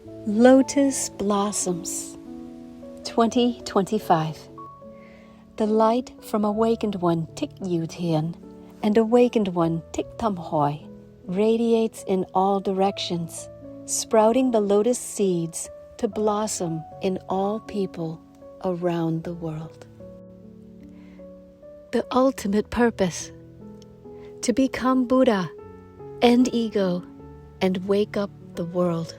Lotus Blossoms 2025. The light from Awakened One Thich Dieu Thien and Awakened One Thich Thong Hoi radiates in all directions, sprouting the lotus seeds to blossom in all people around the world. The ultimate purpose: to become Buddha, end ego, and wake up the world.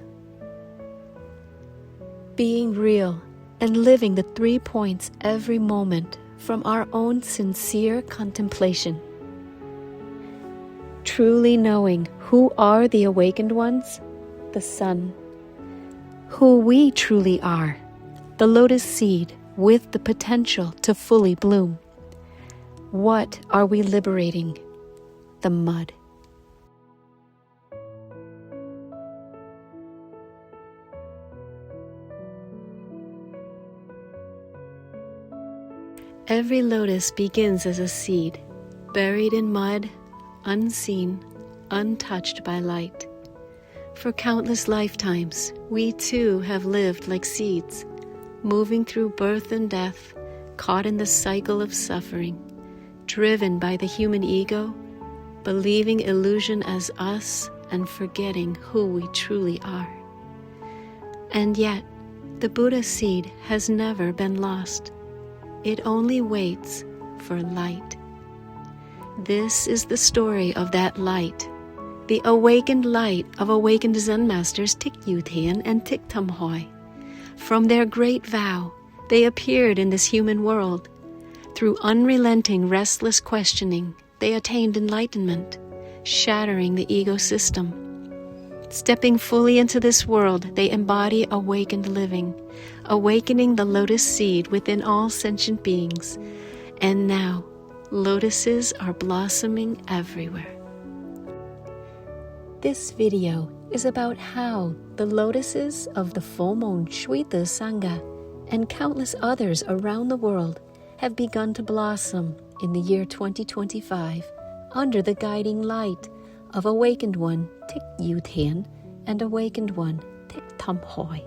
Being real and living the 3 points every moment from our own sincere contemplation. Truly knowing who are the awakened ones, the sun. Who we truly are, the lotus seed with the potential to fully bloom. What are we liberating? The mud. Every lotus begins as a seed, buried in mud, unseen, untouched by light. For countless lifetimes, we too have lived like seeds, moving through birth and death, caught in the cycle of suffering, driven by the human ego, believing illusion as us and forgetting who we truly are. And yet, the Buddha seed has never been lost. It only waits for light. This is the story of that light, the awakened light of awakened Zen masters Thich Dieu Thien and Thich Thong Hoi. From their great vow, they appeared in this human world. Through unrelenting, restless questioning, they attained enlightenment, shattering the ego system. Stepping fully into this world, they embody awakened living, awakening the lotus seed within all sentient beings. And now, lotuses are blossoming everywhere. This video is about how the lotuses of the full moon 𝗬𝗘𝗧 Sangha and countless others around the world have begun to blossom in the year 2025 under the guiding light of Awakened One Thich Dieu Thien and Awakened One Thich Thong Hoi.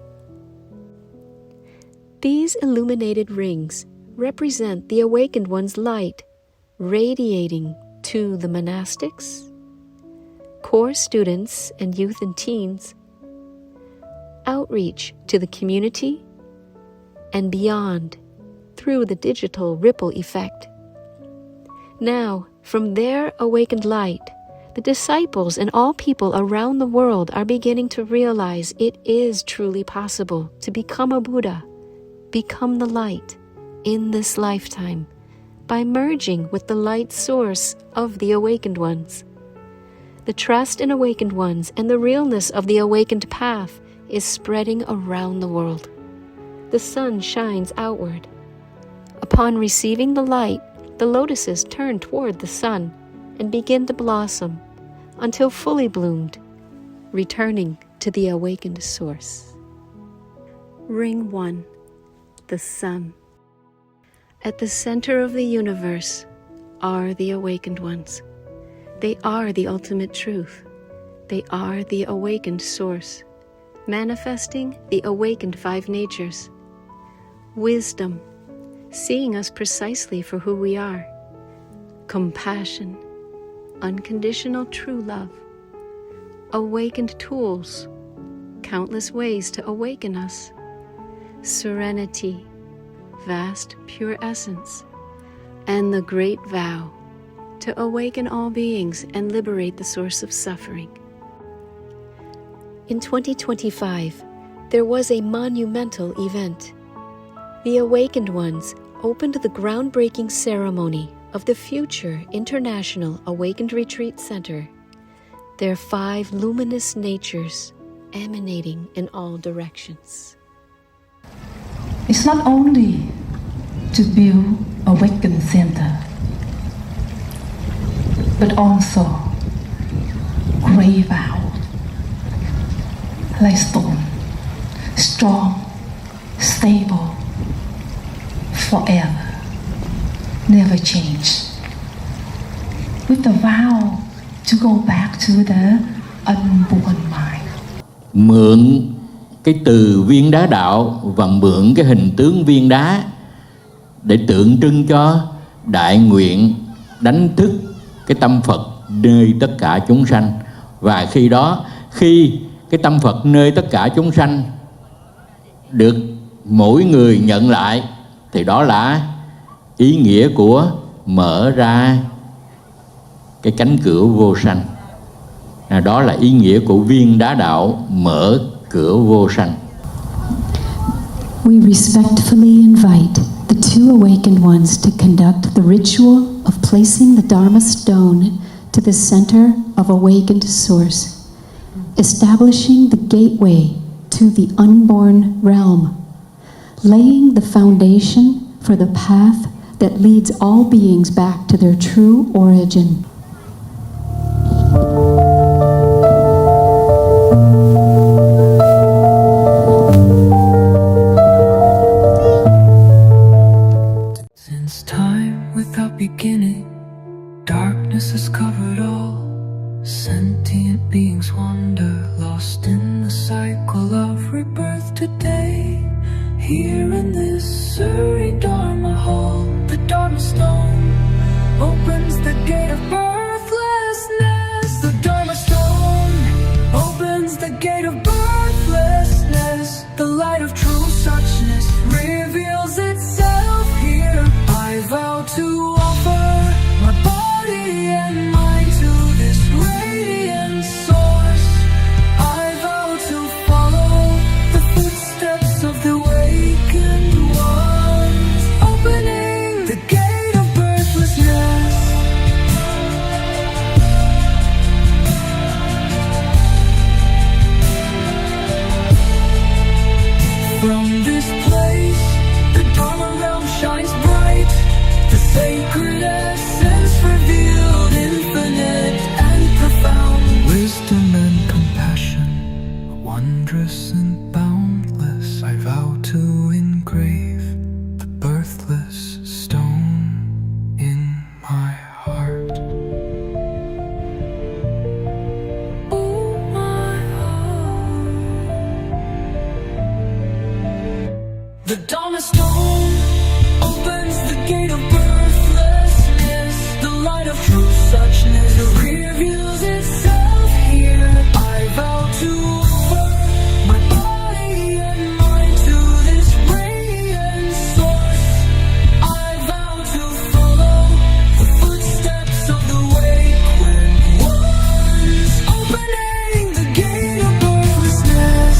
These illuminated rings represent the Awakened One's light, radiating to the monastics, core students and youth and teens, outreach to the community, and beyond through the digital ripple effect. Now, from their awakened light, the disciples and all people around the world are beginning to realize it is truly possible to become a Buddha, become the light in this lifetime by merging with the light source of the awakened ones. The trust in awakened ones and the realness of the awakened path is spreading around the world. The sun shines outward. Upon receiving the light, the lotuses turn toward the sun and begin to blossom until fully bloomed, returning to the awakened source. Ring 1. The sun. At the center of the universe are the awakened ones. They are the ultimate truth. They are the awakened source, manifesting the awakened 5 natures. Wisdom, seeing us precisely for who we are. Compassion, unconditional true love. Awakened tools, countless ways to awaken us. Serenity, vast pure essence, and the great vow to awaken all beings and liberate the source of suffering. In 2025, there was a monumental event. The Awakened Ones opened the groundbreaking ceremony of the future International Awakened Retreat Center, their 5 luminous natures emanating in all directions. It's not only to build Awakened Center, but also great vow, like stone, strong, stable, forever, never change. With the vow to go back to the unborn mind. Mượn cái từ viên đá đạo và mượn cái hình tướng viên đá để tượng trưng cho đại nguyện đánh thức cái tâm Phật nơi tất cả chúng sanh. Và khi đó, khi cái tâm Phật nơi tất cả chúng sanh được mỗi người nhận lại, thì đó là ý nghĩa của mở ra cái cánh cửa vô sanh. Đó là ý nghĩa của viên đá đạo mở cửa vô sanh. We respectfully invite the two awakened ones to conduct the ritual of placing the Dharma stone to the center of awakened source, establishing the gateway to the unborn realm, laying the foundation for the path that leads all beings back to their true origin. Since time without beginning, darkness has covered all. Sentient beings wander, lost in the cycle of rebirth today. Here in this 𝗬𝗘𝗪 hall, the Dharma stone opens the gate of birthlessness. The Dharma stone opens the gate of birthlessness. The light of true suchness reveals itself here. I vow to offer my body and mind to this radiant source. I vow to follow the footsteps of the awakened ones, opening the gate of birthlessness. From this place, the Dharma realm shines bright. The sacred essence revealed, infinite and profound. Wisdom and compassion, wondrous and boundless. I vow to engrave the birthless stone in my heart. Oh, my heart. The Dharma stone opens the gate of birthlessness. The light of true suchness reveals itself here. I vow to offer my body and mind to this radiant source. I vow to follow the footsteps of the awakened ones, opening the gate of birthlessness.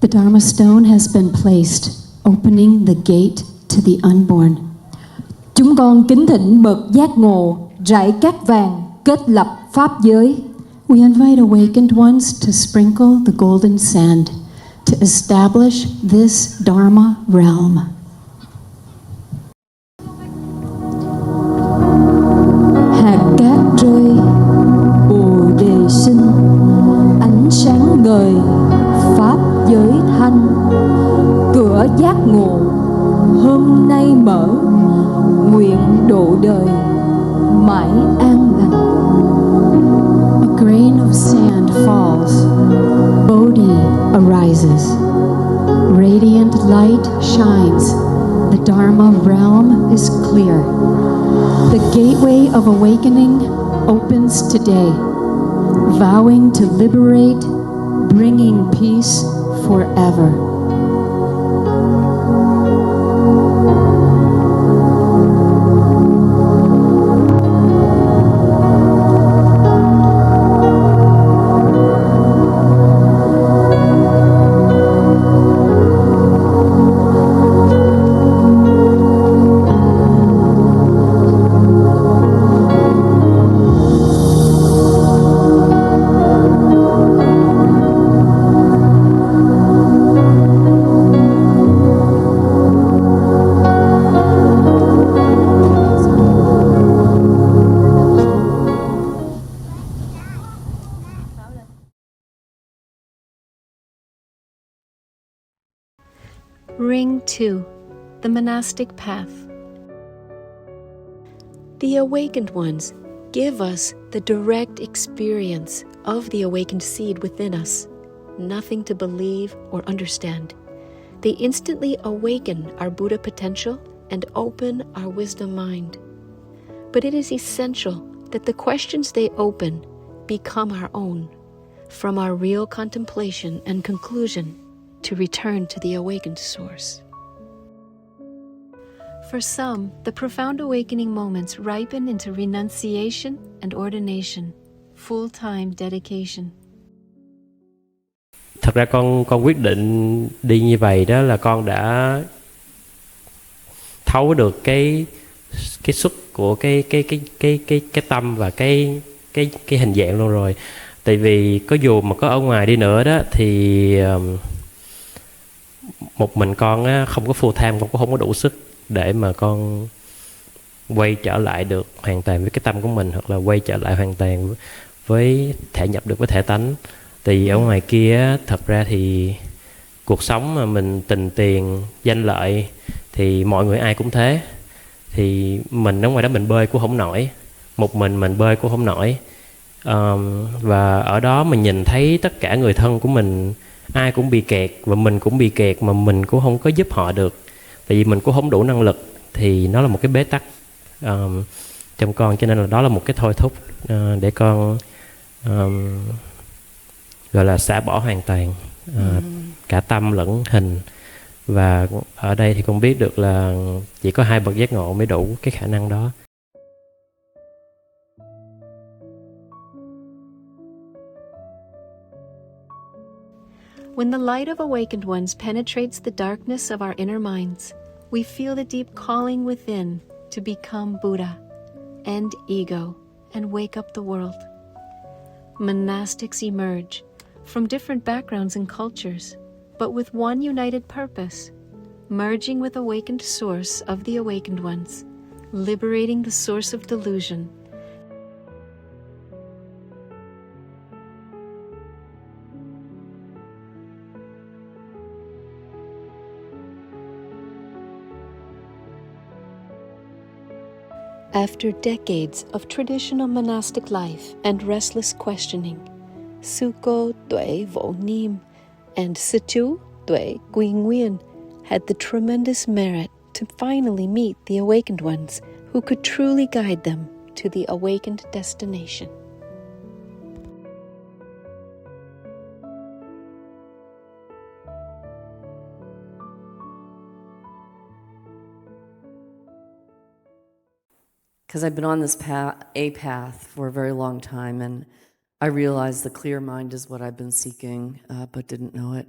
The Dharma stone has been placed, opening the gate to the unborn. Chúng con kính thỉnh bậc giác ngộ, rải cát vàng, kết lập pháp giới. We invite awakened ones to sprinkle the golden sand to establish this Dharma realm. Hạt cát rơi, bồ đề sinh, ánh sáng ngời, pháp giới thanh. Cửa giác ngộ hôm nay mở, nguyện độ đời mãi an lành. A grain of sand falls, Bodhi arises. Radiant light shines, the Dharma realm is clear. The gateway of awakening opens today, vowing to liberate, bringing peace forever. Ring 2. The monastic path. The awakened ones give us the direct experience of the awakened seed within us, nothing to believe or understand. They instantly awaken our Buddha potential and open our wisdom mind. But it is essential that the questions they open become our own, from our real contemplation and conclusion to return to the awakened source. For some, the profound awakening moments ripen into renunciation and ordination, full-time dedication. Thật ra con quyết định đi như vậy đó là con đã thấu được cái xuất của cái tâm và cái hình dạng luôn rồi. Tại vì có dù mà có ở ngoài đi nữa đó thì một mình con á, không có full time, con cũng không có đủ sức để mà con quay trở lại được hoàn toàn với cái tâm của mình, hoặc là quay trở lại hoàn toàn với thể nhập được với thể tánh. Thì ở ngoài kia thật ra thì cuộc sống mà mình tình tiền danh lợi thì mọi người ai cũng thế, thì mình ở ngoài đó mình bơi cũng không nổi, một mình bơi cũng không nổi. Và ở đó mình nhìn thấy tất cả người thân của mình ai cũng bị kẹt, và mình cũng bị kẹt mà mình cũng không có giúp họ được, tại vì mình cũng không đủ năng lực. Thì nó là một cái bế tắc trong con, cho nên là đó là một cái thôi thúc để con gọi là xả bỏ hoàn toàn cả tâm lẫn hình. Và ở đây thì con biết được là chỉ có 2 bậc giác ngộ mới đủ cái khả năng đó. When the light of awakened ones penetrates the darkness of our inner minds, we feel the deep calling within to become Buddha, end ego, and wake up the world. Monastics emerge from different backgrounds and cultures, but with one united purpose, merging with awakened source of the awakened ones, liberating the source of delusion. After decades of traditional monastic life and restless questioning, 𝗠𝗏𝗏𝗪 and 𝗐𝗍𝗏 had the tremendous merit to finally meet the awakened ones who could truly guide them to the awakened destination. Because I've been on this path for a very long time, and I realized the clear mind is what I've been seeking, but didn't know it.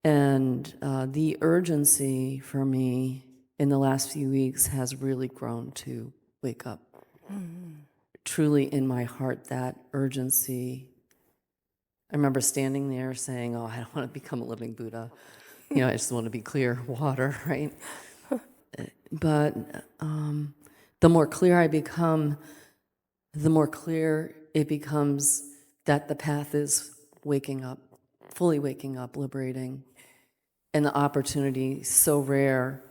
And the urgency for me in the last few weeks has really grown to wake up. Truly in my heart, that urgency. I remember standing there saying, oh, I don't want to become a living Buddha. You know, I just want to be clear water, right? But the more clear I become, the more clear it becomes that the path is waking up, fully waking up, liberating. And the opportunity so rare.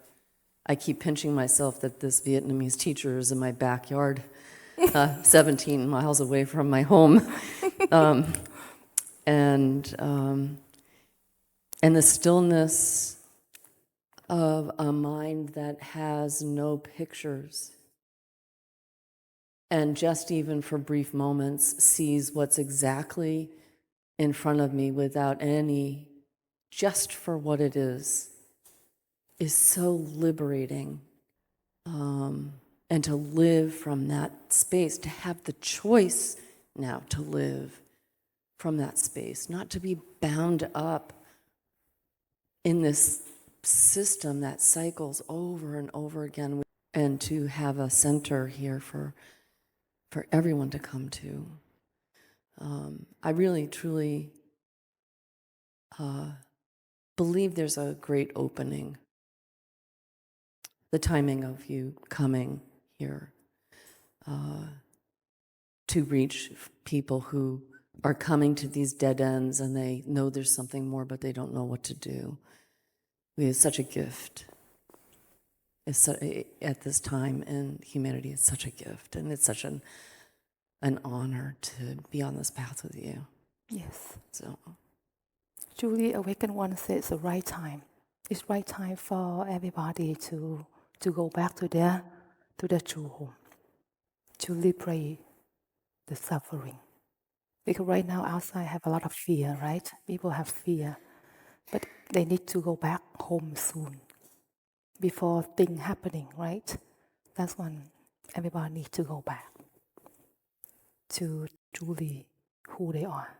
I keep pinching myself that this Vietnamese teacher is in my backyard, 17 miles away from my home. And the stillness of a mind that has no pictures, and just even for brief moments sees what's exactly in front of me without any, just for what it is so liberating. And to live from that space, to have the choice now to live from that space, not to be bound up in this system that cycles over and over again, and to have a center here for everyone to come to. I really, truly believe there's a great opening. The timing of you coming here to reach people who are coming to these dead ends, and they know there's something more, but they don't know what to do. It's such a gift. At this time in humanity, it's such a gift, and it's such an honor to be on this path with you. Yes. So, Truly, Awakened One says it's the right time. It's right time for everybody to go back to their true home, to liberate the suffering. Because right now outside have a lot of fear, right? People have fear, but they need to go back home soon before things happening, right? That's when everybody needs to go back to truly who they are.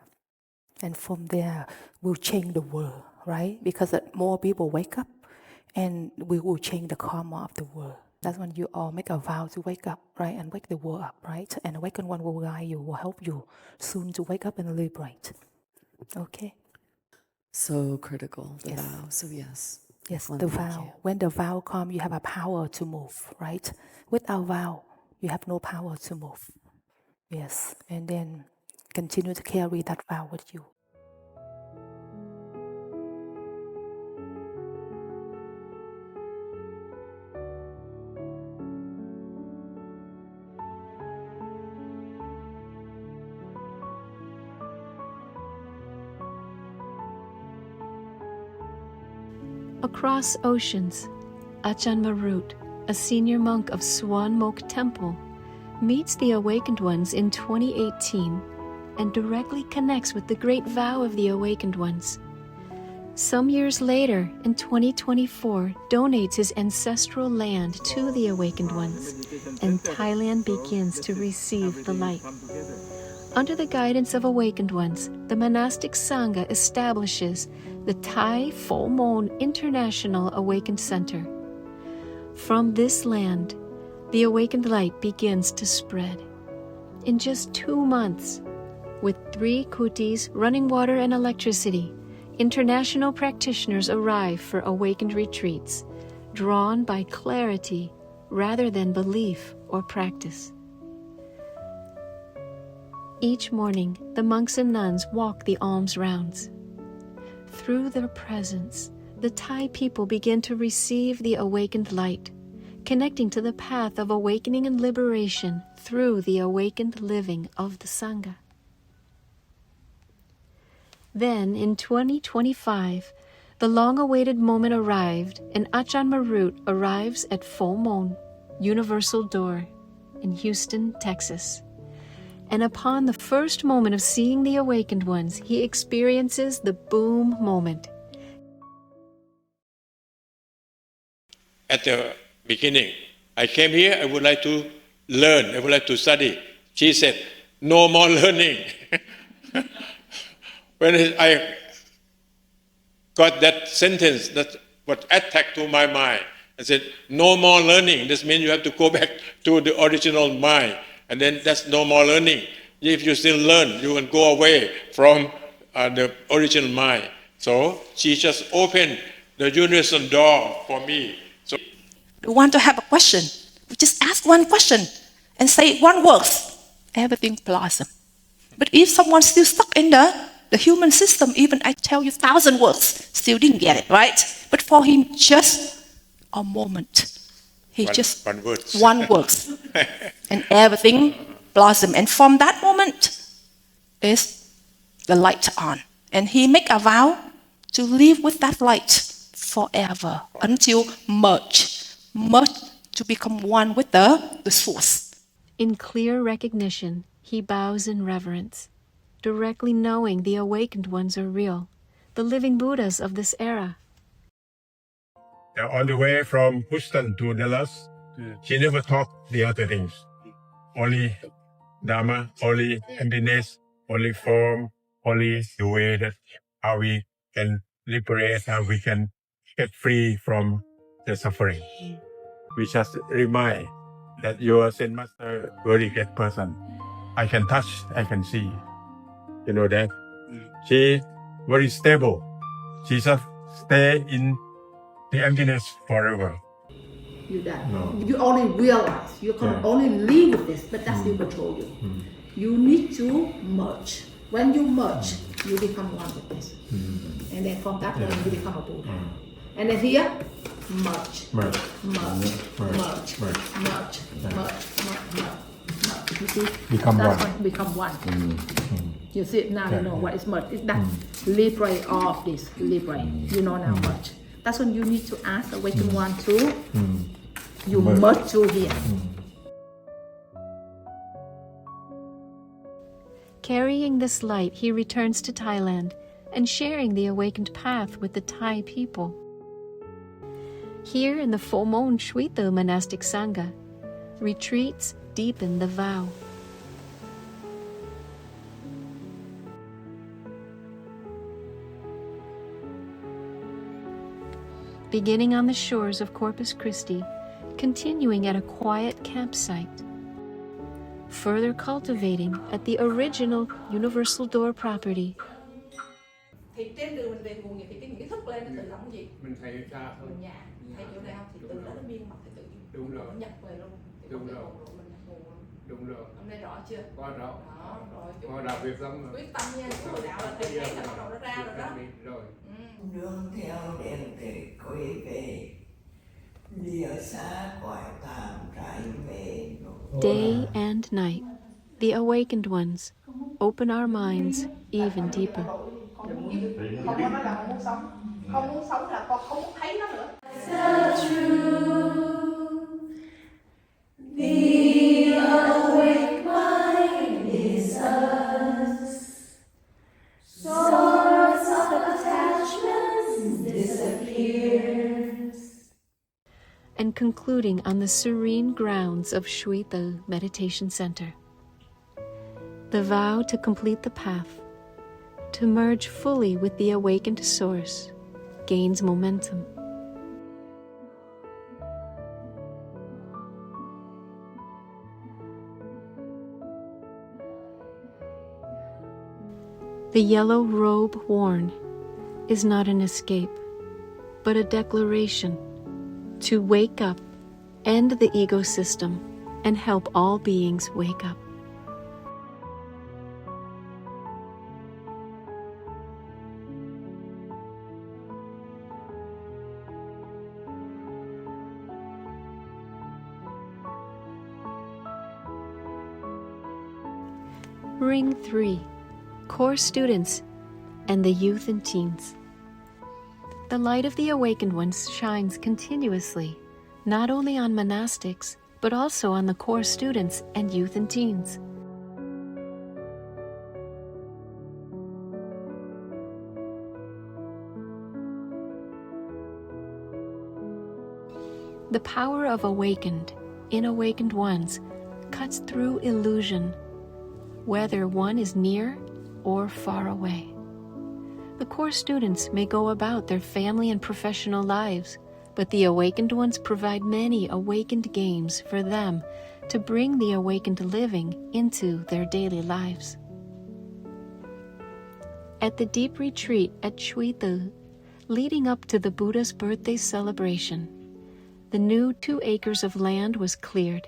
And from there, we'll change the world, right? Because more people wake up, and we will change the karma of the world. That's when you all make a vow to wake up, right? And wake the world up, right? And Awakened One will guide you, will help you soon to wake up and liberate. Okay? so critical, the Yes. vow. So yes. Yes, Well, the thank vow. you. When the vow comes, you have a power to move, right? Without vow, you have no power to move. Yes, and then continue to carry that vow with you. Across oceans, Ajahn Marut, a senior monk of Suan Mok Temple, meets the Awakened Ones in 2018 and directly connects with the great vow of the Awakened Ones. Some years later, in 2024, donates his ancestral land to the Awakened Ones, and Thailand begins to receive the light. Under the guidance of Awakened Ones, the monastic Sangha establishes the 𝗙𝗵𝗃𝗪 International Awakened Center. From this land, the awakened light begins to spread. In just 2 months, with 3 kutis, running water and electricity, international practitioners arrive for awakened retreats, drawn by clarity rather than belief or practice. Each morning, the monks and nuns walk the alms rounds. Through their presence, the Thai people begin to receive the awakened light, connecting to the path of awakening and liberation through the awakened living of the Sangha. Then, in 2025, the long-awaited moment arrived, and Ajahn Marut arrives at Pho Mon, Universal Door, in Houston, Texas. And upon the first moment of seeing the Awakened Ones, he experiences the boom moment. At the beginning, I came here, I would like to learn, I would like to study. She said, no more learning. When I got that sentence, that what attacked to my mind, I said, no more learning. This means you have to go back to the original mind. And then that's no more learning. If you still learn, you will go away from the original mind. So she just opened the universal door for me. So You want to have a question, you just ask one question and say one word, everything blossom. But if someone's still stuck in the human system, even I tell you 1,000 words, still didn't get it, right? But for him, just a moment. one word. One word. And everything blossom. And from that moment is the light on. And he make a vow to live with that light forever until merge to become one with the source. In clear recognition, he bows in reverence, directly knowing the Awakened Ones are real, the living Buddhas of this era. On the way from Houston to Dallas, she never taught the other things. Only Dharma, only emptiness, only form, only the way that how we can liberate, how we can get free from the suffering. We just remind that you are Zen Master, very great person. I can touch, I can see. You know that? She very stable. She just stay in the emptiness forever. You that. No. You only realize, you can only live with this, but that still control you. You need to merge. When you merge, you become one with this. And then from that point, you become a Buddha. And then here, merge. Merge. Merge. Merge. Merge. Merge. Merge. Yeah. Merge. You see? Become That's one. Become one. You see it now, Yeah. you know what is merge. It's that liberate all of this. Liberate. You know now merge. That's when you need to ask the awakened one to you merge through here. Carrying this light, he returns to Thailand and sharing the awakened path with the Thai people. Here in the full-moon 𝗬𝗘𝗧 monastic Sangha, retreats deepen the vow. Beginning on the shores of Corpus Christi, continuing at a quiet campsite, further cultivating at the original universal door property. Thì trên đường mình về nguồn thì cái nghĩ thức lên nó tự động cái gì? Mình thấy xa thôi. Mình nhà, thấy chỗ nào thì từ đó nó biên mặt thì tự nhiên. Đúng rồi. Nó nhập về luôn. Đúng rồi. Mình nhập nguồn luôn. Đúng rồi. Hôm nay rõ chưa? Quá rõ. Đó, rồi. Quá đạo việc lắm rồi. Quyết tâm nha, cái hồi đạo là thầy thấy là bắt đầu nó ra rồi đó. Rồi. Nương theo đèn thể quay về, lìa xa cõi tạm trái về. Day and night, the awakened ones open our minds even deeper. Không có nói là không muốn sống. Không muốn sống là con không muốn thấy nó nữa. The awake mind is us. Source of attachments disappears. And concluding on the serene grounds of 𝗬𝗘𝗧 Meditation Center. The vow to complete the path, to merge fully with the awakened source, gains momentum. The yellow robe worn is not an escape, but a declaration to wake up, end the ego system, and help all beings wake up. Ring 3, Core Students and the Youth and Teens. The light of the awakened ones shines continuously, not only on monastics, but also on the core students and youth and teens. The power of awakened, in awakened ones, cuts through illusion, whether one is near or far away. The core students may go about their family and professional lives, but the awakened ones provide many awakened games for them to bring the awakened living into their daily lives. At the deep retreat at 𝗬𝗘𝗧, leading up to the Buddha's birthday celebration, the new 2 acres of land was cleared.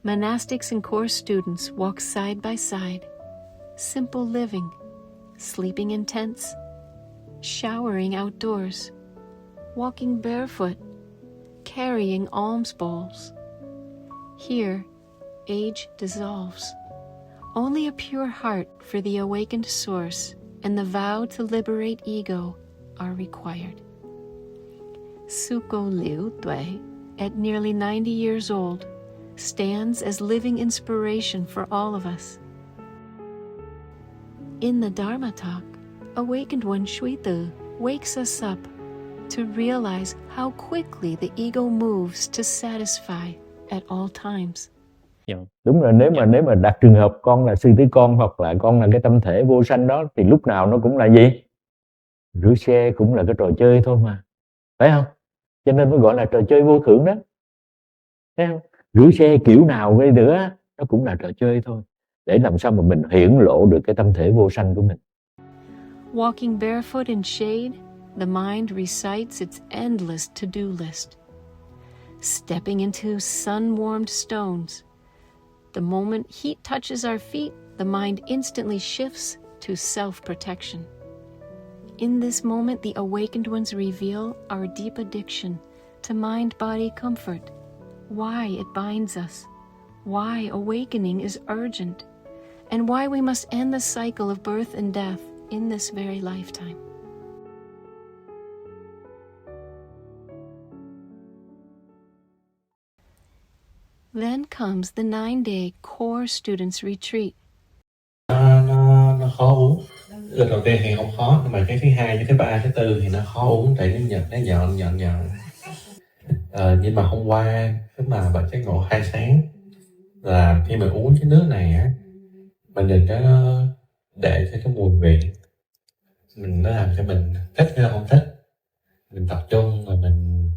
Monastics and core students walked side by side, simple living, sleeping in tents, showering outdoors, walking barefoot, carrying alms bowls. Here, age dissolves. Only a pure heart for the awakened source and the vow to liberate ego are required. Suko Liu Dui, at nearly 90 years old, stands as living inspiration for all of us. In the Dharma talk, awakened one 𝗬𝗘𝗧 wakes us up to realize how quickly the ego moves to satisfy at all times. Đúng là nếu mà đặt trường hợp con là sư tử con hoặc là con là cái tâm thể vô sanh đó thì lúc nào nó cũng là gì? Rửa xe cũng là cái trò chơi thôi mà. Phải không? Cho nên mới gọi là trò chơi vô thưởng đó. Thấy không? Rửa xe kiểu nào đi nữa nó cũng là trò chơi thôi. Để làm sao mà mình hiển lộ được cái tâm thể vô sanh của mình. Walking barefoot in shade, the mind recites its endless to-do list. Stepping into sun-warmed stones, the moment heat touches our feet, the mind instantly shifts to self-protection. In this moment, the awakened ones reveal our deep addiction to mind-body comfort, why it binds us, why awakening is urgent, and why we must end the cycle of birth and death in this very lifetime. Then comes the 9-day core students retreat. Nó khó uống. Lần đầu tiên thì không khó, nhưng mà cái thứ hai, cái thứ ba, thứ tư thì nó khó uống, tại nó nhợn. Nhưng mà hôm qua lúc mà bà giác ngộ khai sáng là khi mình uống cái nước này á, mình đừng có để cho cái mùi vị nó làm cho mình thích hay không thích. Mình tập trung và mình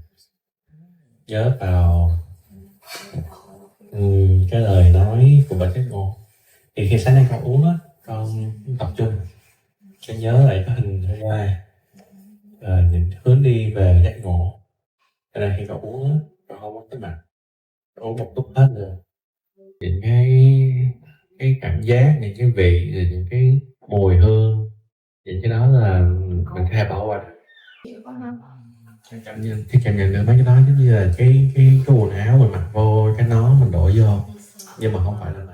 nhớ vào cái lời nói của bà giác ngộ. Thì khi sáng nay con uống á, con tập trung, con nhớ lại cái hình ra, nhìn hướng đi về giác ngộ. Cho nên khi con uống á, con không có cái mặt, uống một lúc hết rồi. Những cái cảm giác, những cái vị, rồi những cái mùi hương, những cái đó là mình có thể bỏ qua được. Cái cảm nhận được mấy cái đó giống như là cái quần áo mình mặc vô, cái nón mình đổ vô, nhưng mà không phải là mình.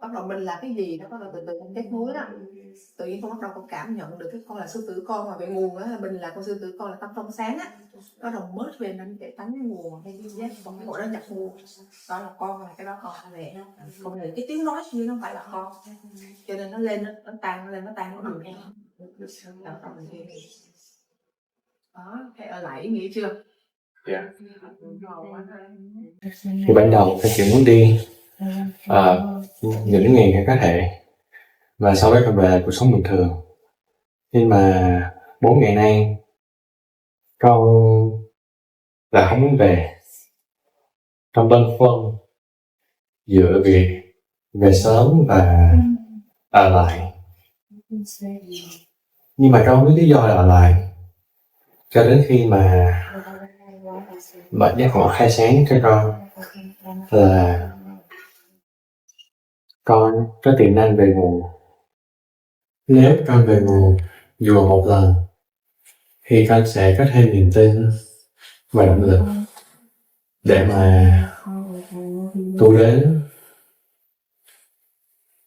Bắt đầu mình là cái gì đó, bắt đầu từ con kết nối đó, tự nhiên con bắt đầu con cảm nhận được cái con là sư tử con mà về nguồn á, mình là con sư tử con là tâm trong sáng á, bắt đầu mới về mình để tánh cái nguồn hay cái giác con cái hội đó nhập nguồn, đó là con, là cái đó con là về, còn là cái tiếng nói như nó không phải là con, cho nên nó lên nó tan nó đường nghe đó, thấy ở lại ý nghĩa chưa? Dạ. Thì ban đầu phải chỉ muốn đi những ngày có thể, và sau đó còn về cuộc sống bình thường. Nhưng mà 4 ngày nay con là không muốn về, trong bâng khuâng giữa việc về sớm và ở lại. Nhưng mà con không biết lý do là ở lại, cho đến khi mà bạn giác ngộ khai sáng cho con là con có tiềm năng về nguồn. Nếu con về nguồn dù một lần thì con sẽ có thêm niềm tin và động lực để mà tu đến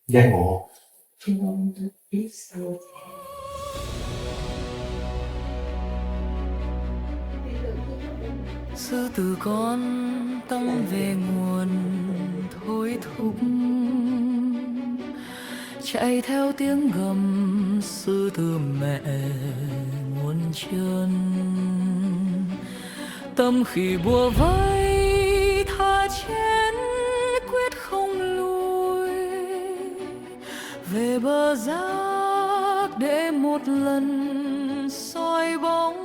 giác ngộ. Sư tử con tâm về nguồn thôi thúc, chạy theo tiếng gầm sư tử mẹ muôn chân. Tâm khi bùa vây tha chén quyết không lùi, về bờ giác để một lần soi bóng.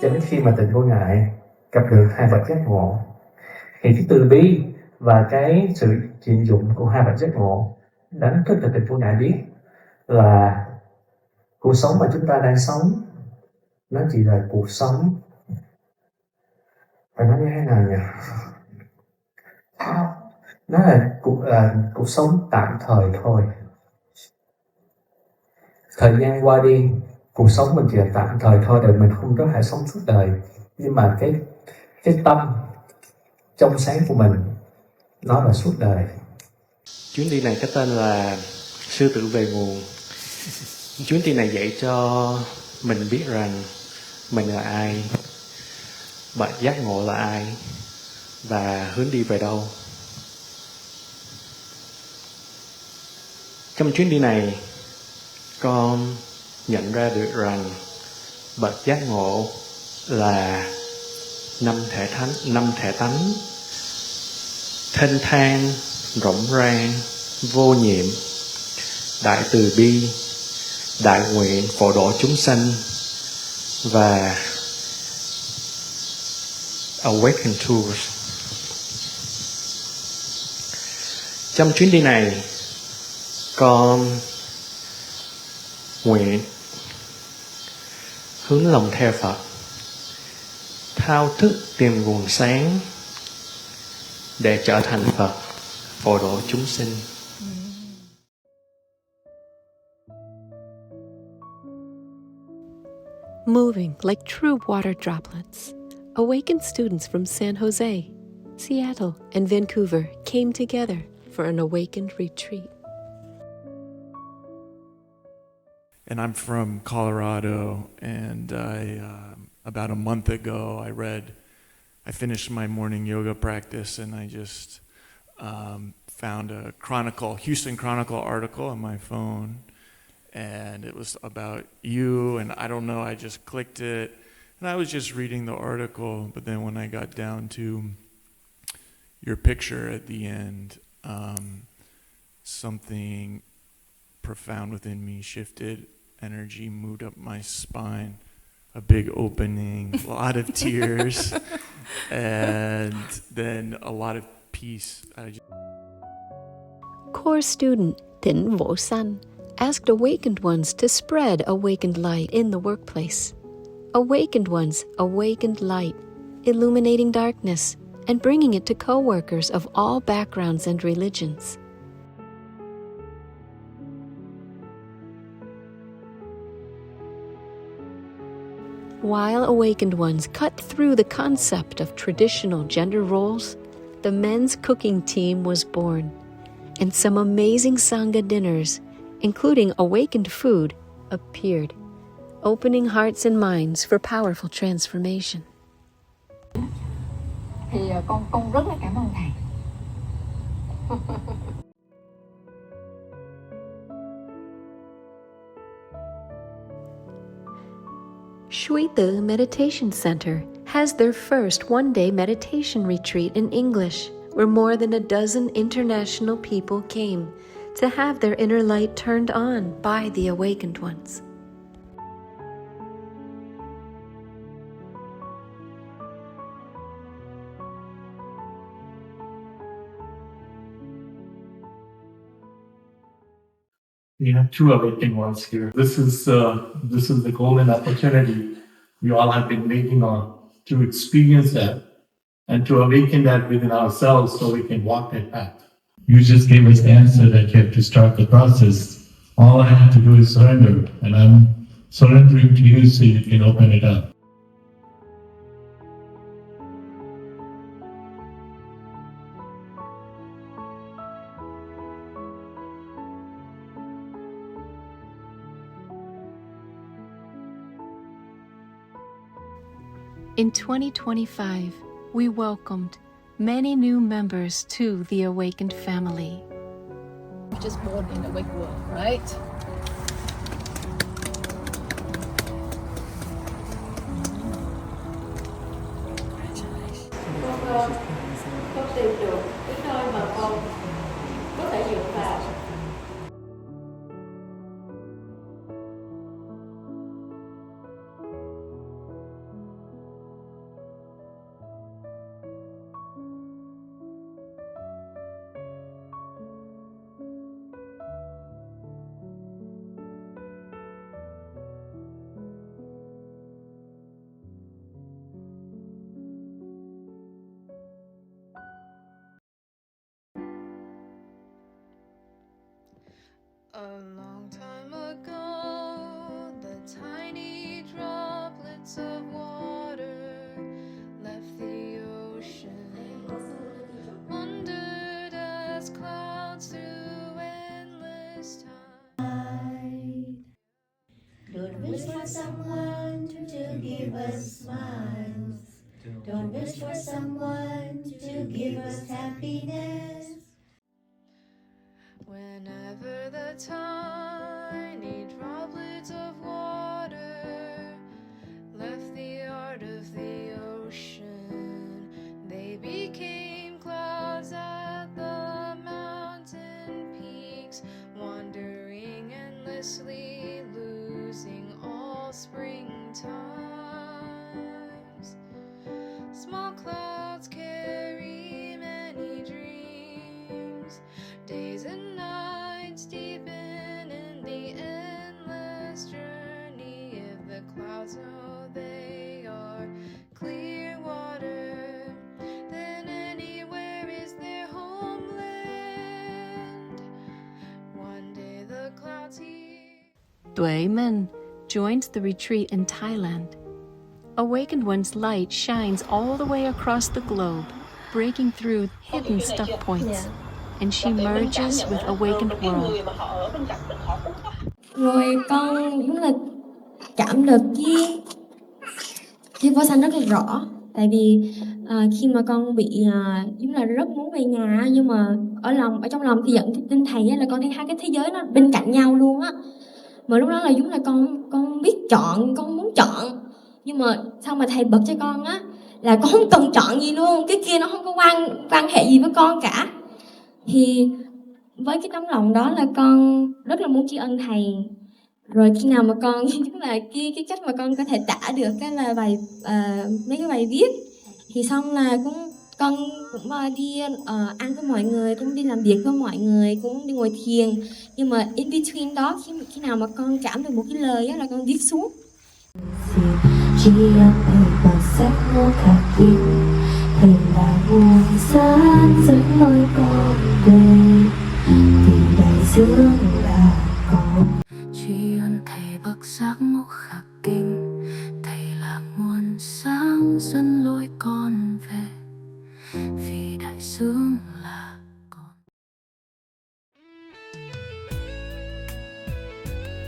Cho đến khi mà tình vô ngại gặp được hai vật giác ngộ, thì cái từ bi và cái sự chịu dụng của hai vật giác ngộ đánh thức được tình vô ngại biết là cuộc sống mà chúng ta đang sống nó chỉ là cuộc sống, phải nói như thế nào nhỉ? Nó là cuộc sống tạm thời thôi. Thời gian qua đi, cuộc sống mình chỉ là tạm thời thôi, để mình không có thể sống suốt đời. Nhưng mà cái tâm trong sáng của mình nó là suốt đời. Chuyến đi này có tên là Sư tử về nguồn. Chuyến đi này dạy cho mình biết rằng mình là ai, bạn giác ngộ là ai và hướng đi về đâu. Trong chuyến đi này, con nhận ra được rằng bậc giác ngộ là năm thể tánh thênh thang, rộng rang, vô nhiệm, đại từ bi, đại nguyện phổ độ chúng sanh và 𝗏𝗏𝗪𝗏. Trong chuyến đi này, con nguyện hướng lòng theo Phật, thao thức tìm nguồn sáng để trở thành Phật, phổ độ chúng sinh. moving like true water droplets. Awakened students from San Jose, Seattle, and Vancouver came together for an awakened retreat. And I'm from Colorado, and about a month ago I finished my morning yoga practice, and I just found a Houston Chronicle article on my phone, and it was about you, and I don't know, I just clicked it, and I was just reading the article, but then when I got down to your picture at the end, something profound within me shifted, energy moved up my spine, a big opening, a lot of tears, and then a lot of peace. Core student 𝗏𝗏𝗧 asked awakened ones to spread awakened light in the workplace. Awakened ones, awakened light, illuminating darkness and bringing it to co-workers of all backgrounds and religions. While awakened ones cut through the concept of traditional gender roles, the men's cooking team was born, and some amazing Sangha dinners, including awakened food, appeared, opening hearts and minds for powerful transformation. Thì con rất là cảm ơn thầy. 𝗬𝗘𝗡 Meditation Center has their first one-day meditation retreat in English, where more than a dozen international people came to have their inner light turned on by the awakened ones. We have two awakened ones here. This is the golden opportunity we all have been waiting on to experience that and to awaken that within ourselves so we can walk that path. You just gave us the answer that you have to start the process. All I have to do is surrender, and I'm surrendering to you so you can open it up. In 2025, we welcomed many new members to the Awakened family. Just born in a awake world, right? Con tìm được cái nơi mà con có thể dựa vào. A long time ago, the tiny droplets of water left the ocean, wandered as clouds through endless time. Don't wish for someone to give us smiles. Don't wish for someone to give us happiness. Whenever the tiny droplets of water left the art of the ocean, they became clouds at the mountain peaks, wandering endlessly, losing all springtimes. Small clouds carry many dreams, days and nights deepen in the endless journey. If the clouds know they are clear water, then anywhere is their homeland. One day the clouds hear. Tuệ minh joins the retreat in Thailand. Awakened One's light shines all the way across the globe, breaking through hidden stuck points, and she merges with awakened world. Rồi con đúng là cảm được cái vô sanh rất là rõ. Tại vì khi mà con bị giống là rất muốn về nhà, nhưng mà ở trong lòng thì giận tin thầy là con thấy hai cái thế giới nó bên cạnh nhau luôn á. Mà lúc đó là giống là con biết chọn, con muốn chọn, nhưng mà sao mà thầy bật cho con á là con không cần chọn gì luôn, cái kia nó không có quan hệ gì với con cả. Thì với cái tấm lòng đó là con rất là muốn tri ân thầy. Rồi khi nào mà con chính là cái cách mà con có thể tả được cái là bài mấy cái bài viết, thì xong là con cũng đi ăn với mọi người, cũng đi làm việc với mọi người, cũng đi ngồi thiền. Nhưng mà in between đó, khi nào mà con cảm được một cái lời đó là con viết xuống. Tri ân thầy bằng sắc màu khắc kim, thầy là nguồn sáng dẫn lối con về, vì đại dương là con. Tri ân thầy bậc giác ngộ khắc kinh, thầy là nguồn sáng dẫn lối con về, vì đại dương là con.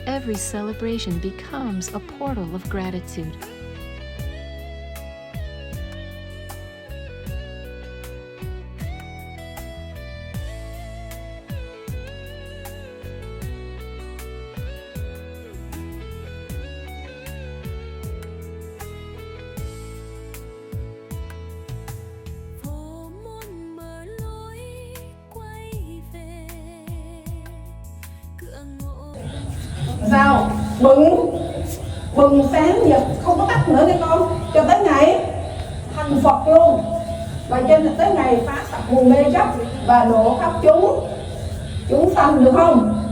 Every celebration becomes a portal of gratitude. Sao? Bừng sáng giờ không có tắt nữa nghe con, cho tới ngày thành Phật luôn, và trên tới ngày phá sạch nguồn mê chấp và độ khắp chúng sanh, được không?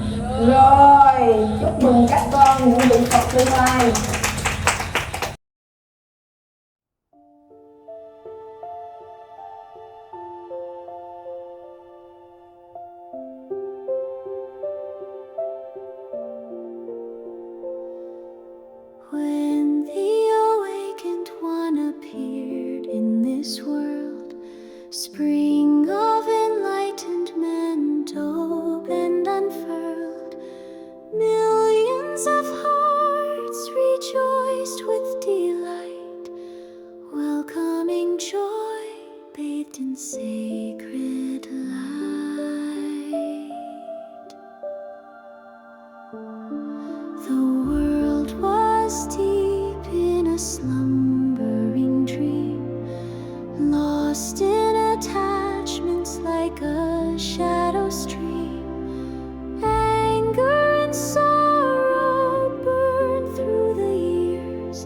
Rồi chúc mừng các con những vị Phật tương lai. When the awakened one appeared in this world, spring of enlightenment opened, unfurled. Millions of hearts rejoiced with delight, welcoming joy bathed in sacred light. The world was deep in a slumbering dream, lost in attachments like a shadow stream. Anger and sorrow burned through the years,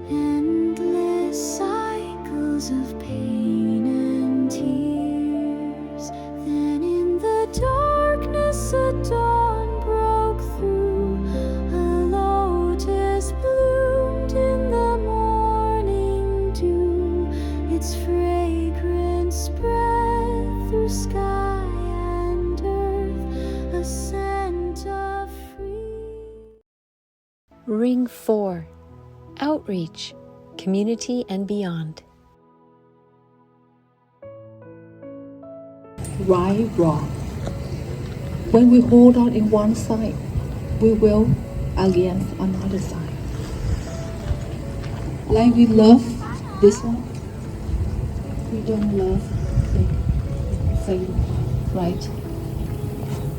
endless cycles of pain and tears. Then in the darkness a dawn broke through, a lotus bloomed in the morning dew. Its fragrance spread through sky and earth, a scent of freedom. Ring 4. Outreach, community and beyond. Right, wrong. When we hold on in one side, we will against another side. Like we love this one, we don't love the same, right?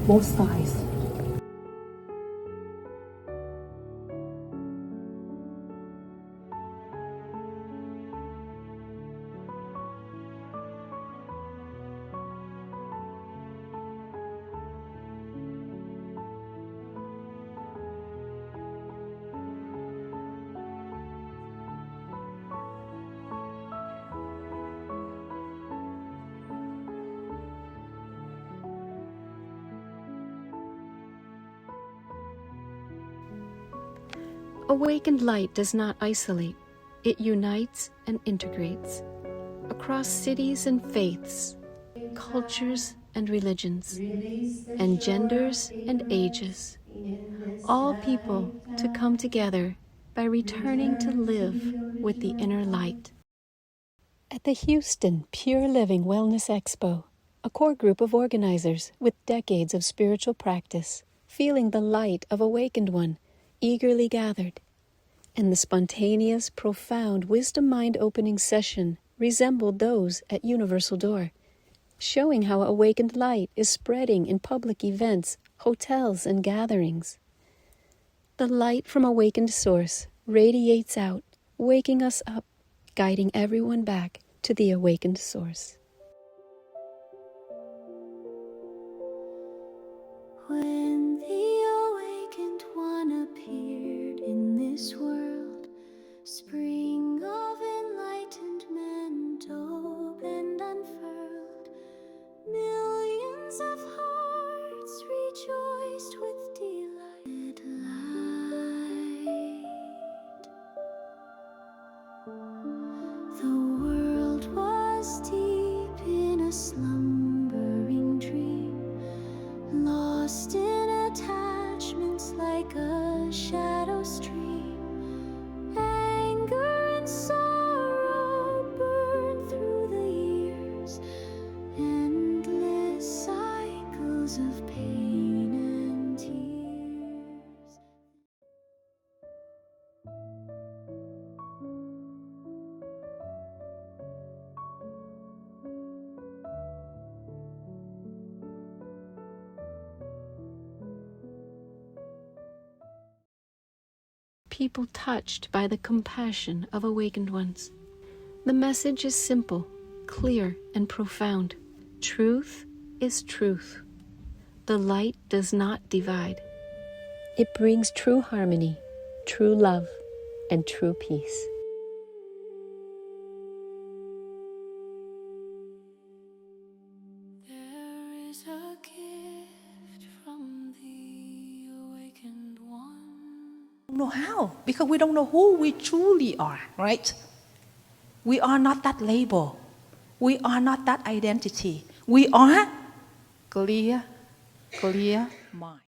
Both sides. Awakened light does not isolate. It unites and integrates across cities and faiths, cultures and religions, and genders and ages. all people to come together by returning to live with the inner light. At the Houston Pure Living Wellness Expo, a core group of organizers with decades of spiritual practice, feeling the light of Awakened One, eagerly gathered, and the spontaneous, profound wisdom mind opening session resembled those at Universal Door, showing how awakened light is spreading in public events, hotels, and gatherings. The light from awakened source radiates out, waking us up, guiding everyone back to the awakened source. When the awakened one appeared in this world, spring of enlightenment opened, unfurled, millions of hearts rejoiced with delighted light. The world was deep in a slumbering dream, lost in attachments like a shadow stream. Anger and sorrow burned through the years, endless cycles of pain and tears. People touched by the compassion of awakened ones. The message is simple, clear, and profound. Truth is truth. The light does not divide. It brings true harmony, true love, and true peace. There is a gift from the awakened one. Don't know how, because we don't know who we truly are, right? We are not that label. We are not that identity. We are clear mind.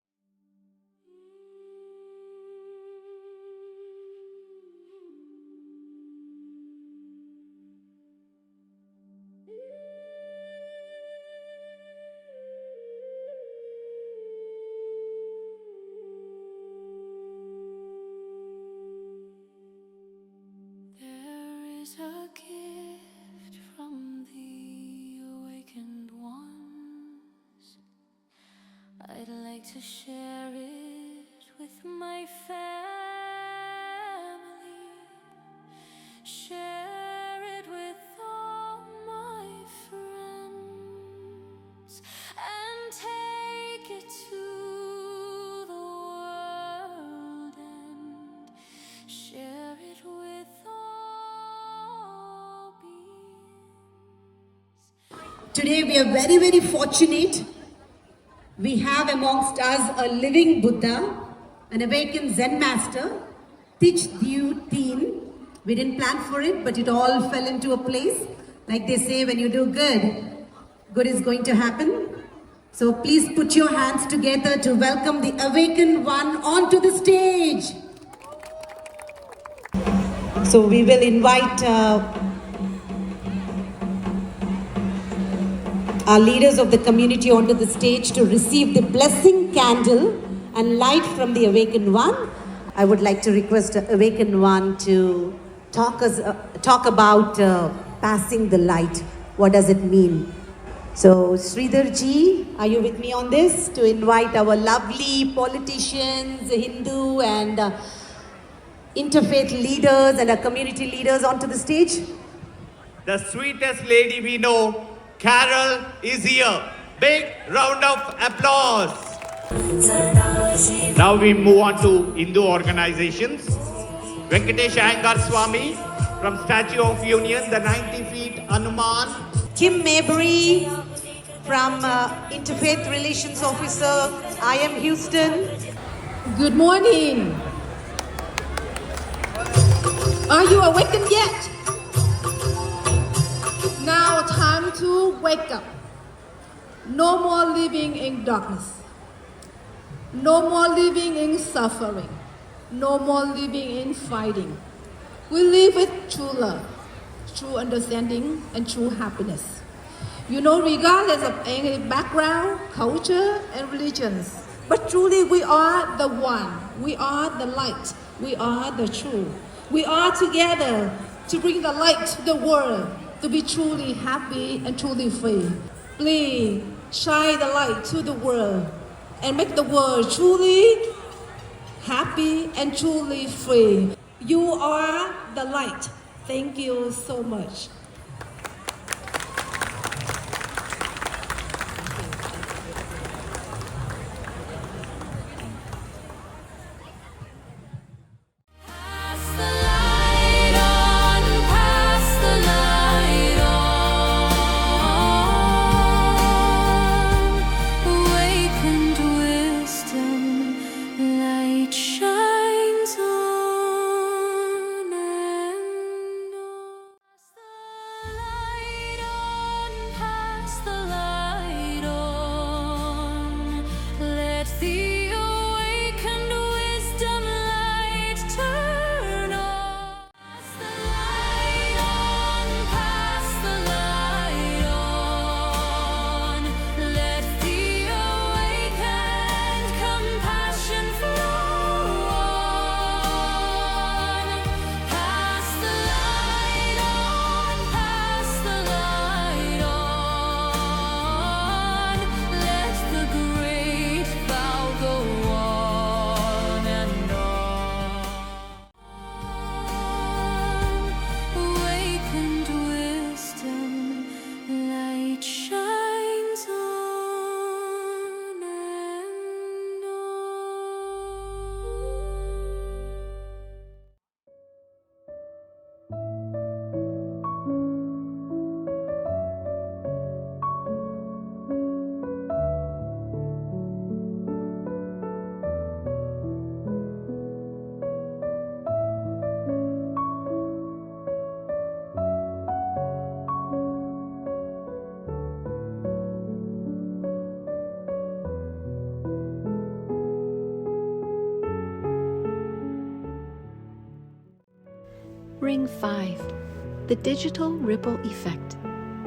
There is a gift from the awakened ones. I'd like to share it with my family, share it with all my friends, and take it to the world and share it with all beings. Today we are very, very fortunate. We have amongst us a living Buddha, an awakened Zen master, Thich Dieu Thien. We didn't plan for it, but it all fell into a place. Like they say, when you do good, good is going to happen. So please put your hands together to welcome the awakened one onto the stage. So we will invite our leaders of the community onto the stage to receive the blessing candle and light from the awakened one. I would like to request the awakened one to talk about passing the light. What does it mean? So Sridharji, are you with me on this? To invite our lovely politicians, Hindu and interfaith leaders and our community leaders onto the stage. The sweetest lady we know, Carol, is here. Big round of applause. Now we move on to Hindu organizations. 𝗥𝗘𝗔𝗥 Swami from Statue of Union, the 90 feet Hanuman. Kim Mabry from Interfaith Relations Officer, IM Houston. Good morning. Are you awakened yet? Now time to wake up. No more living in darkness. No more living in suffering. No more living in fighting. We live with true love, true understanding, and true happiness. Regardless of any background, culture, and religions, but truly we are the one. We are the light. We are the truth. We are together to bring the light to the world, to be truly happy and truly free. Please shine the light to the world and make the world truly happy and truly free. You are the light. Thank you so much. Ring 5. The digital ripple effect.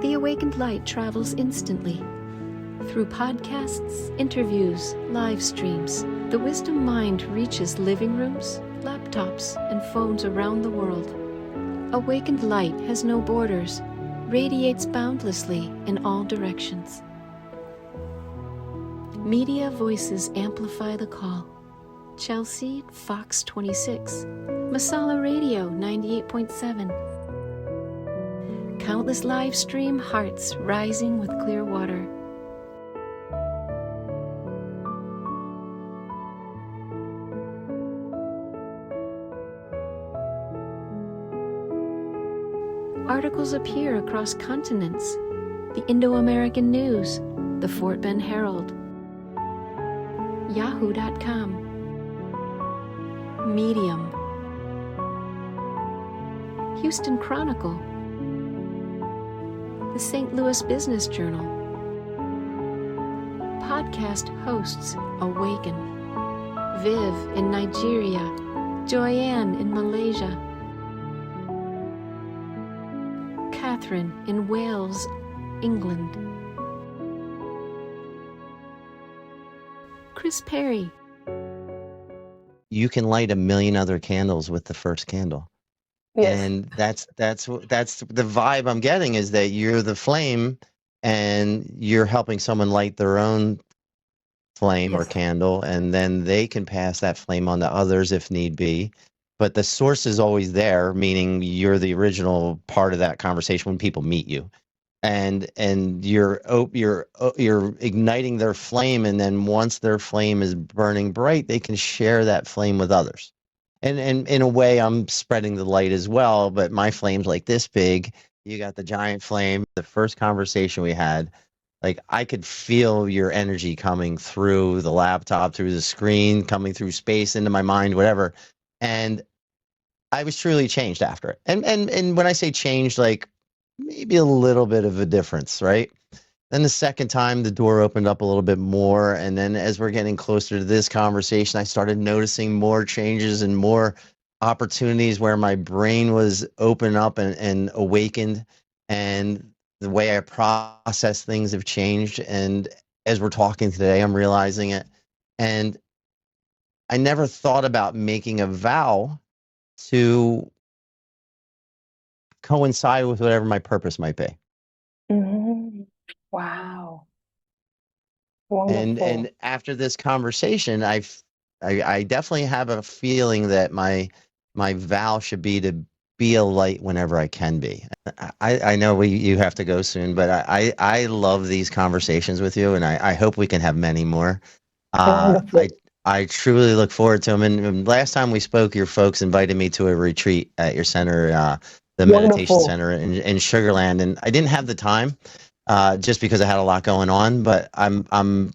The awakened light travels instantly. Through podcasts, interviews, live streams, the wisdom mind reaches living rooms, laptops, and phones around the world. Awakened light has no borders, radiates boundlessly in all directions. Media voices amplify the call. Chelsea, Fox 26, Masala Radio 98.7. Countless live stream hearts rising with clear water. Articles appear across continents. The Indo-American News, the Fort Bend Herald, Yahoo.com, Medium, Houston Chronicle, the St. Louis Business Journal. Podcast hosts awaken. Viv in Nigeria, Joyanne in Malaysia, Catherine in Wales, England, Chris Perry. You can light a million other candles with the first candle. Yes. And that's the vibe I'm getting, is that you're the flame and you're helping someone light their own flame or candle, and then they can pass that flame on to others if need be. But the source is always there, meaning you're the original part of that conversation when people meet you. And you're igniting their flame, and then once their flame is burning bright, they can share that flame with others. And in a way, I'm spreading the light as well, but my flame's like this big. You got the giant flame. The first conversation we had, like, I could feel your energy coming through the laptop, through the screen, coming through space, into my mind, whatever. And I was truly changed after it. And when I say changed, like, maybe a little bit of a difference, right? Then the second time, the door opened up a little bit more. And then as we're getting closer to this conversation, I started noticing more changes and more opportunities where my brain was open up and awakened. And the way I process things have changed. And as we're talking today, I'm realizing it. And I never thought about making a vow to coincide with whatever my purpose might be. Wow. And Wonderful. after this conversation, I definitely have a feeling that my vow should be to be a light whenever I can be. I know you have to go soon, but I love these conversations with you, and I hope we can have many more. I truly look forward to them. And last time we spoke, your folks invited me to a retreat at your center, the meditation Wonderful. center in Sugar Land, and I didn't have the time just because I had a lot going on. But I'm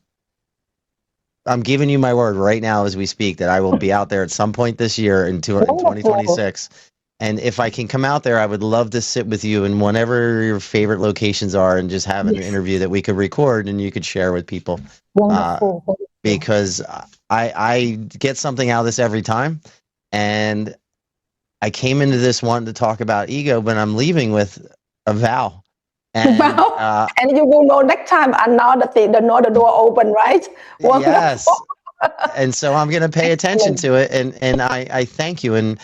giving you my word right now as we speak that I will be out there at some point this year in 2026. And if I can come out there, I would love to sit with you in whatever your favorite locations are and just have an interview that we could record and you could share with people. Wonderful. Because I get something out of this every time. And I came into this wanting to talk about ego, but I'm leaving with a vow. And, and you will know next time another thing, the door open, right? Wonderful. Yes. And so I'm going to pay attention to it. And I thank you. And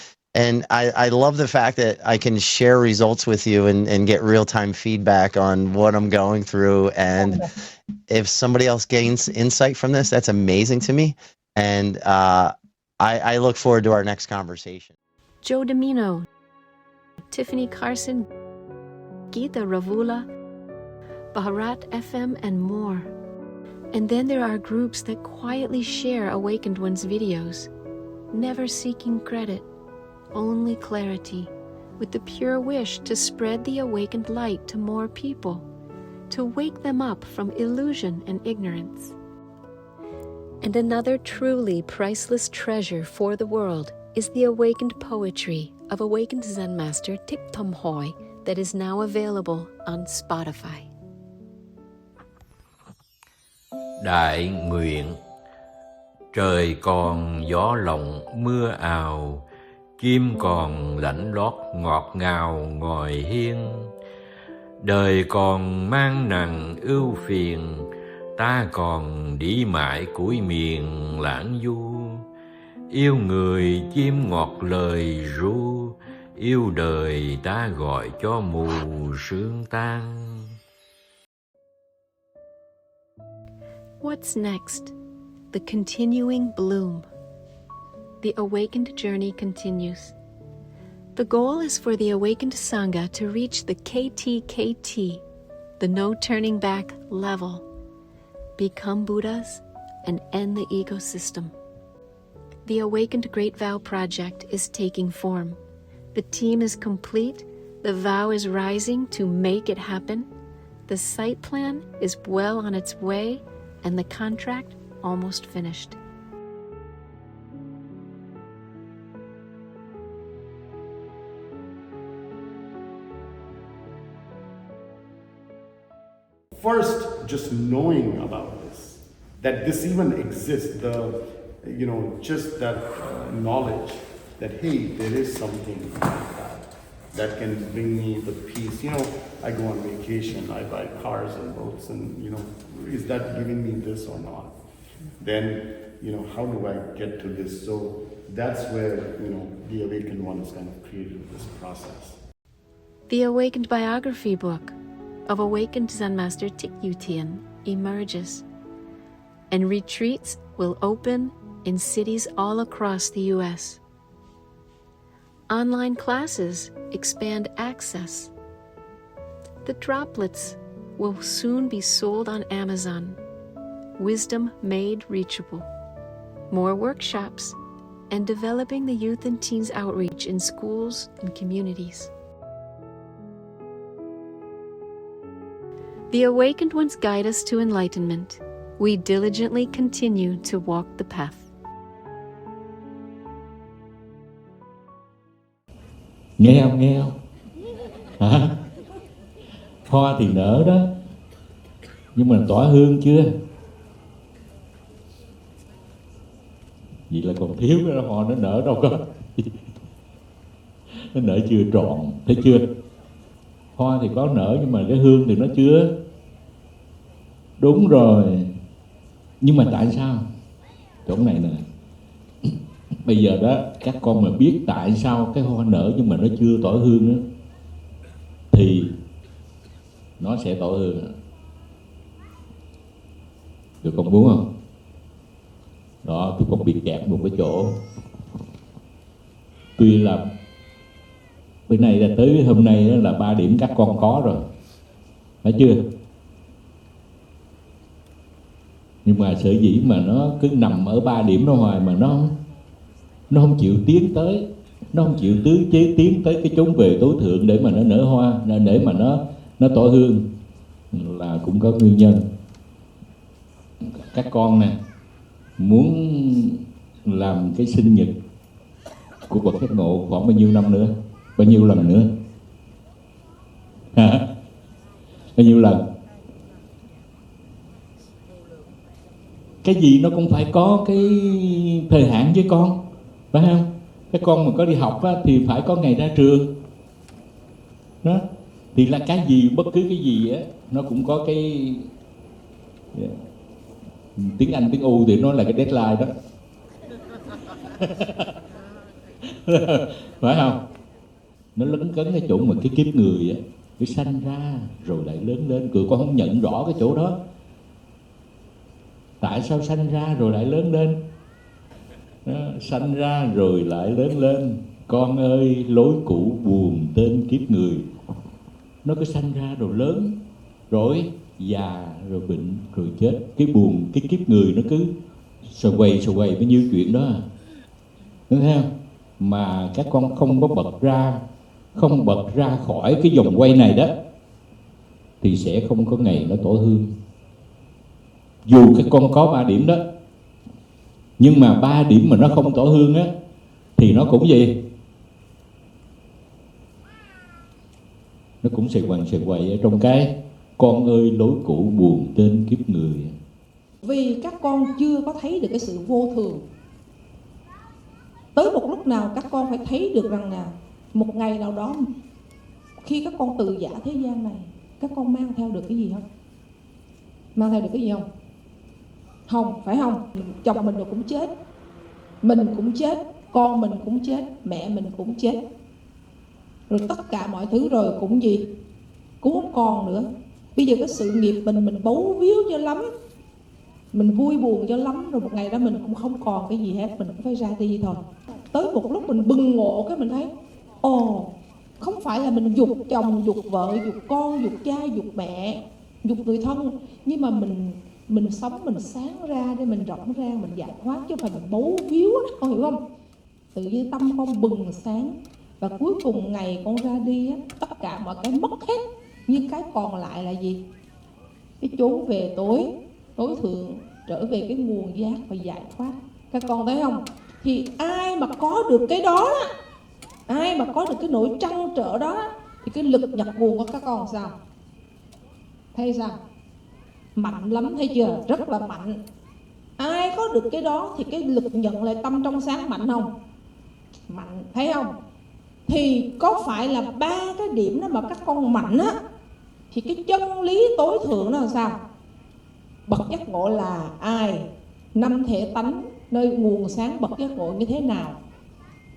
I love the fact that I can share results with you and get real-time feedback on what I'm going through. And if somebody else gains insight from this, that's amazing to me. And I look forward to our next conversation. Joe Domino, Tiffany Carson, Geeta Ravula, Bharat FM, and more. And then there are groups that quietly share Awakened One's videos, never seeking credit, only clarity, with the pure wish to spread the awakened light to more people, to wake them up from illusion and ignorance. And another truly priceless treasure for the world is the awakened poetry of awakened Zen master Thich Thong Hoi that is now available on Spotify. Đại nguyện, trời còn gió lộng mưa ào, chim còn lảnh lót ngọt ngào ngồi hiên. Đời còn mang nặng ưu phiền, ta còn đi mãi cuối miền lãng du. Yêu người chim ngọt lời ru, yêu đời ta gọi cho mù sương tan. What's next? The continuing bloom. The awakened journey continues. The goal is for the awakened Sangha to reach the 𝗘𝗘𝗃, the no turning back level, become Buddhas, and end the ego system. The Awakened Great Vow Project is taking form. The team is complete, the vow is rising to make it happen, the site plan is well on its way, and the contract almost finished. First, just knowing about this, that this even exists, just that knowledge that, hey, there is something that can bring me the peace. I go on vacation, I buy cars and boats, and, is that giving me this or not? Then, how do I get to this? So that's where, the Awakened One is kind of created this process. The Awakened biography book of awakened Zen master Thich Dieu Thien emerges, and retreats will open in cities all across the U.S. Online classes expand access. The droplets will soon be sold on Amazon. Wisdom made reachable. More workshops, and developing the youth and teens outreach in schools and communities. The Awakened Ones guide us to enlightenment. We diligently continue to walk the path. Nghe không, nghe không? Hả? Hoa thì nở đó, Nhưng mà tỏa hương chưa? Vậy là còn thiếu cái hoa nó nở đâu có. Nó nở chưa trọn, thấy chưa? Hoa thì có nở nhưng mà cái hương thì nó chưa. Đúng rồi. Nhưng mà tại sao? Chỗ này nè. Bây giờ đó các con mà biết tại sao cái hoa nở nhưng mà nó chưa tỏa hương đó, thì nó sẽ tỏa hương. Được con muốn không? Đó, tôi còn bị kẹt một cái chỗ. Tuy là bữa nay là tới hôm nay là 3 điểm các con có rồi, phải chưa? Nhưng mà sở dĩ mà nó cứ nằm ở 3 điểm đó hoài mà nó không chịu tiến tới, nó không chịu tiến tới cái chốn về tối thượng để mà nó nở hoa, để mà nó tỏa hương, là cũng có nguyên nhân. Các con nè, muốn làm cái sinh nhật của bậc giác ngộ khoảng bao nhiêu năm nữa, bao nhiêu lần nữa? Hả? Bao nhiêu lần? Cái gì nó cũng phải có cái thời hạn với con, phải không? Cái con mà có đi học á, thì phải có ngày ra trường đó. Thì là cái gì, bất cứ cái gì á, nó cũng có cái tiếng Anh, tiếng U thì nó là cái deadline đó. Phải không? Nó lấn cấn cái chỗ mà cái kiếp người á, cái sanh ra rồi lại lớn lên. Cứ con không nhận rõ cái chỗ đó. Tại sao sanh ra rồi lại lớn lên? Đó, sanh ra rồi lại lớn lên. Con ơi, lối cũ buồn tên kiếp người. Nó cứ sanh ra rồi lớn, rồi già, rồi bệnh, rồi chết. Cái buồn, cái kiếp người nó cứ xoay quay bao nhiêu chuyện đó. Đúng không? Mà các con không có bật ra khỏi cái vòng quay này đó, thì sẽ không có ngày nó tỏa hương. Dù các con có 3 điểm đó, nhưng mà 3 điểm mà nó không tỏa hương á, thì nó cũng gì? Nó cũng sề quậy ở trong cái con ơi lối cũ buồn tên kiếp người. Vì các con chưa có thấy được cái sự vô thường. Tới một lúc nào các con phải thấy được rằng là một ngày nào đó khi các con từ giã thế gian này, các con mang theo được cái gì không? Mang theo được cái gì không? Không, phải không? Chồng mình cũng chết, mình cũng chết, con mình cũng chết, mẹ mình cũng chết. Rồi tất cả mọi thứ rồi cũng gì? Cũng không còn nữa. Bây giờ cái sự nghiệp mình bấu víu cho lắm, mình vui buồn cho lắm, rồi một ngày đó mình cũng không còn cái gì hết, mình cũng phải ra đi thôi. Tới một lúc mình bừng ngộ cái mình thấy, không phải là mình giục chồng, giục vợ, giục con, giục cha, giục mẹ, giục người thân, nhưng mà mình sống, mình sáng ra để mình rộng ra, mình giải thoát, chứ không phải mình bấu víu đó, con hiểu không? Tự nhiên tâm con bừng sáng, và cuối cùng ngày con ra đi á, tất cả mọi cái mất hết, nhưng cái còn lại là gì? Cái chốn về tối thượng, trở về cái nguồn giác và giải thoát. Các con thấy không? Thì ai mà có được cái đó, ai mà có được cái nỗi trăn trở đó, thì cái lực nhập nguồn của các con sao? Thấy sao? Mạnh lắm, thấy chưa? Rất là mạnh. Ai có được cái đó thì cái lực nhận lại tâm trong sáng mạnh không? Mạnh, thấy không? Thì có phải là 3 cái điểm đó mà các con mạnh á, thì cái chân lý tối thượng đó là sao? Bậc giác ngộ là ai? 5 thể tánh nơi nguồn sáng bậc giác ngộ như thế nào?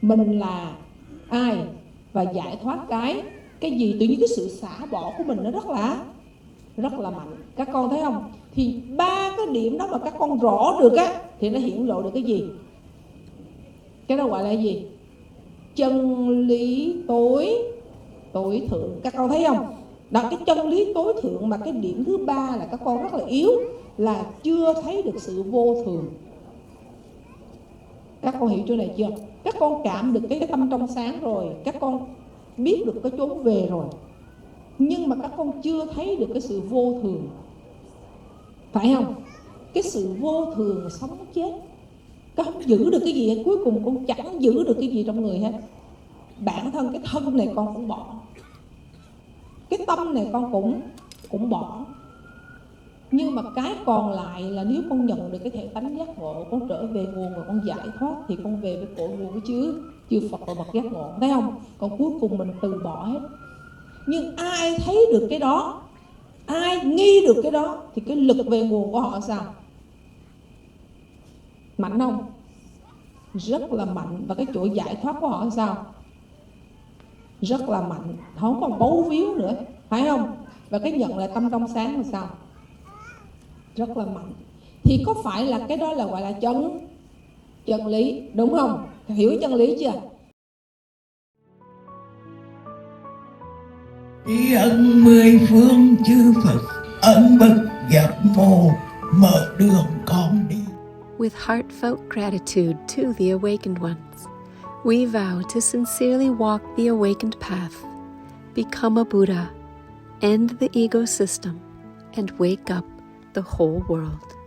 Mình là ai? Và giải thoát cái gì? Tự nhiên cái sự xả bỏ của mình nó rất là mạnh. Các con thấy không? Thì 3 cái điểm đó mà các con rõ được á, thì nó hiển lộ được cái gì? Cái đó gọi là cái gì? Chân lý tối thượng. Các con thấy không? Đó, cái chân lý tối thượng, mà cái điểm thứ 3 là các con rất là yếu, là chưa thấy được sự vô thường. Các con hiểu chỗ này chưa? Các con cảm được cái tâm trong sáng rồi, các con biết được cái chốn về rồi, nhưng mà các con chưa thấy được cái sự vô thường, phải không? Cái sự vô thường sống chết, con không giữ được cái gì hết. Cuối cùng con chẳng giữ được cái gì trong người hết. Bản thân cái thân này con cũng bỏ, cái tâm này con cũng bỏ. Nhưng mà cái còn lại là nếu con nhận được cái thể tánh giác ngộ, con trở về nguồn và con giải thoát, thì con về với cội nguồn với chư Phật và bậc giác ngộ, thấy không? Còn cuối cùng mình từ bỏ hết. Nhưng ai thấy được cái đó, ai nghi được cái đó, thì cái lực về nguồn của họ sao? Mạnh không? Rất là mạnh. Và cái chỗ giải thoát của họ sao? Rất là mạnh, không còn bấu víu nữa, phải không? Và cái nhận lại tâm trong sáng là sao? Rất là mạnh. Thì có phải là cái đó là gọi là chân lý, đúng không? Hiểu chân lý chưa? Tri ân mười phương chư Phật, ân bậc giác ngộ mở đường con đi. With heartfelt gratitude to the awakened ones, we vow to sincerely walk the awakened path, become a Buddha, end the ego system, and wake up the whole world.